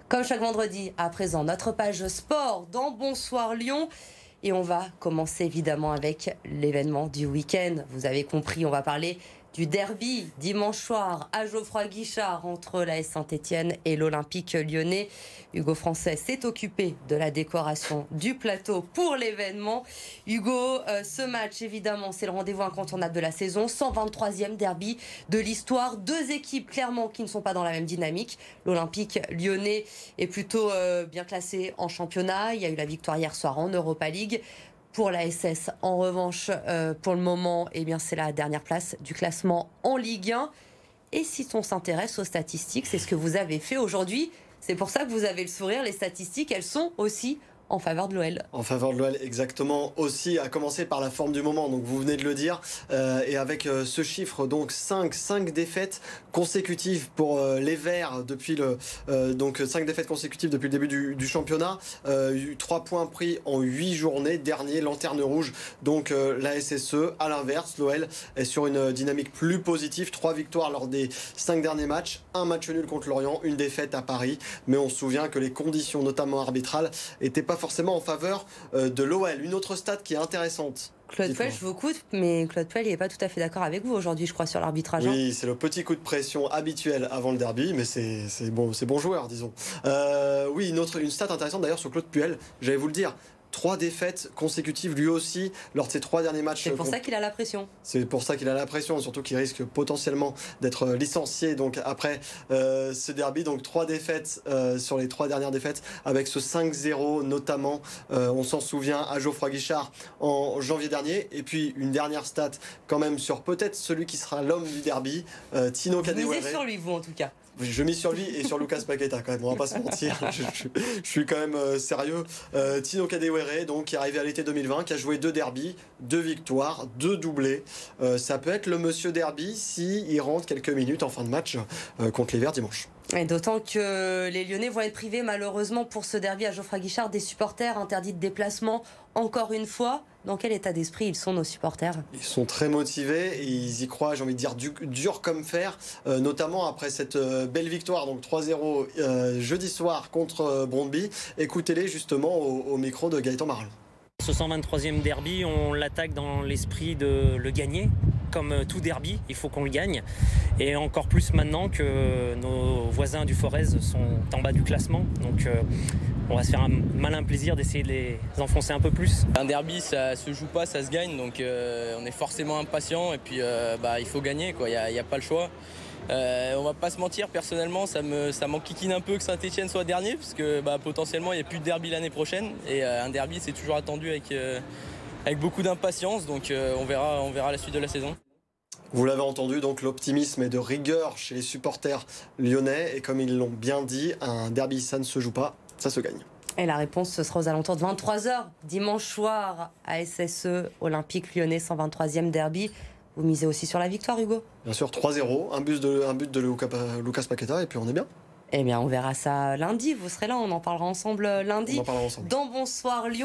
Comme chaque vendredi, à présent, notre page sport dans Bonsoir Lyon. Et on va commencer évidemment avec l'événement du week-end. Vous avez compris, on va parler du derby dimanche soir à Geoffroy-Guichard entre l'AS Saint-Etienne et l'Olympique lyonnais. Hugo Français s'est occupé de la décoration du plateau pour l'événement. Hugo, ce match, évidemment, c'est le rendez-vous incontournable de la saison. 123e derby de l'histoire. Deux équipes, clairement, qui ne sont pas dans la même dynamique. L'Olympique lyonnais est plutôt bien classé en championnat. Il y a eu la victoire hier soir en Europa League. Pour la SS, en revanche, pour le moment, eh bien, c'est la dernière place du classement en Ligue 1. Et si on s'intéresse aux statistiques, c'est ce que vous avez fait aujourd'hui. C'est pour ça que vous avez le sourire. Les statistiques, elles sont aussi en faveur de l'OL. En faveur de l'OL, exactement. Aussi, à commencer par la forme du moment. Donc, vous venez de le dire. Et avec ce chiffre, donc 5 défaites consécutives pour les Verts depuis donc 5 défaites consécutives depuis le début du championnat. 3 points pris en 8 journées. Dernier, lanterne rouge. Donc, la SSE. À l'inverse, l'OL est sur une dynamique plus positive. 3 victoires lors des 5 derniers matchs. Un match nul contre Lorient. Une défaite à Paris. Mais on se souvient que les conditions, notamment arbitrales, n'étaient pas forcément en faveur de l'OL. Une autre stat qui est intéressante. Claude Puel, je vous écoute, mais Claude Puel, il n'est pas tout à fait d'accord avec vous aujourd'hui, je crois, sur l'arbitrage. Oui, c'est le petit coup de pression habituel avant le derby, mais c'est bon joueur, disons. Oui, une stat intéressante d'ailleurs sur Claude Puel, j'allais vous le dire. 3 défaites consécutives lui aussi lors de ses 3 derniers matchs. C'est pour ça qu'il a la pression. C'est pour ça qu'il a la pression, surtout qu'il risque potentiellement d'être licencié donc après ce derby. Donc 3 défaites sur les 3 dernières défaites avec ce 5-0 notamment. On s'en souvient à Geoffroy-Guichard en janvier dernier. Et puis une dernière stat quand même sur peut-être celui qui sera l'homme du derby, Tino Kadewere. Vous misez sur lui, vous en tout cas. Je mise sur lui et sur Lucas Paqueta quand même, on va pas se mentir, je suis quand même sérieux. Tino Kadewere, donc, qui est arrivé à l'été 2020, qui a joué 2 derbys, 2 victoires, 2 doublés. Ça peut être le monsieur derby s'il rentre quelques minutes en fin de match contre les Verts dimanche. Et d'autant que les Lyonnais vont être privés malheureusement pour ce derby à Geoffroy-Guichard des supporters interdits de déplacement encore une fois. Dans quel état d'esprit ils sont, nos supporters? Ils sont très motivés et ils y croient, j'ai envie de dire, dur comme fer, notamment après cette belle victoire, donc 3-0 jeudi soir contre Brøndby. Écoutez-les justement au micro de Gaëtan Marl. Ce 123e derby, on l'attaque dans l'esprit de le gagner. Comme tout derby, il faut qu'on le gagne. Et encore plus maintenant que nos voisins du Forez sont en bas du classement. Donc on va se faire un malin plaisir d'essayer de les enfoncer un peu plus. Un derby, ça se joue pas, ça se gagne. Donc on est forcément impatient. Et puis il faut gagner, quoi. Il n'y a pas le choix. On va pas se mentir, personnellement ça m'enquiquine un peu que Saint-Etienne soit dernier parce que potentiellement il n'y a plus de derby l'année prochaine et un derby c'est toujours attendu avec beaucoup d'impatience, donc on verra la suite de la saison. Vous l'avez entendu, donc l'optimisme est de rigueur chez les supporters lyonnais et comme ils l'ont bien dit, un derby ça ne se joue pas, ça se gagne. Et la réponse, ce sera aux alentours de 23h dimanche soir à SSE Olympique lyonnais, 123e derby. Vous misez aussi sur la victoire, Hugo? Bien sûr, 3-0, un but de Lucas Paqueta et puis on est bien. Eh bien, on verra ça lundi. Vous serez là, on en parlera ensemble lundi. On en parlera ensemble. Dans Bonsoir Lyon.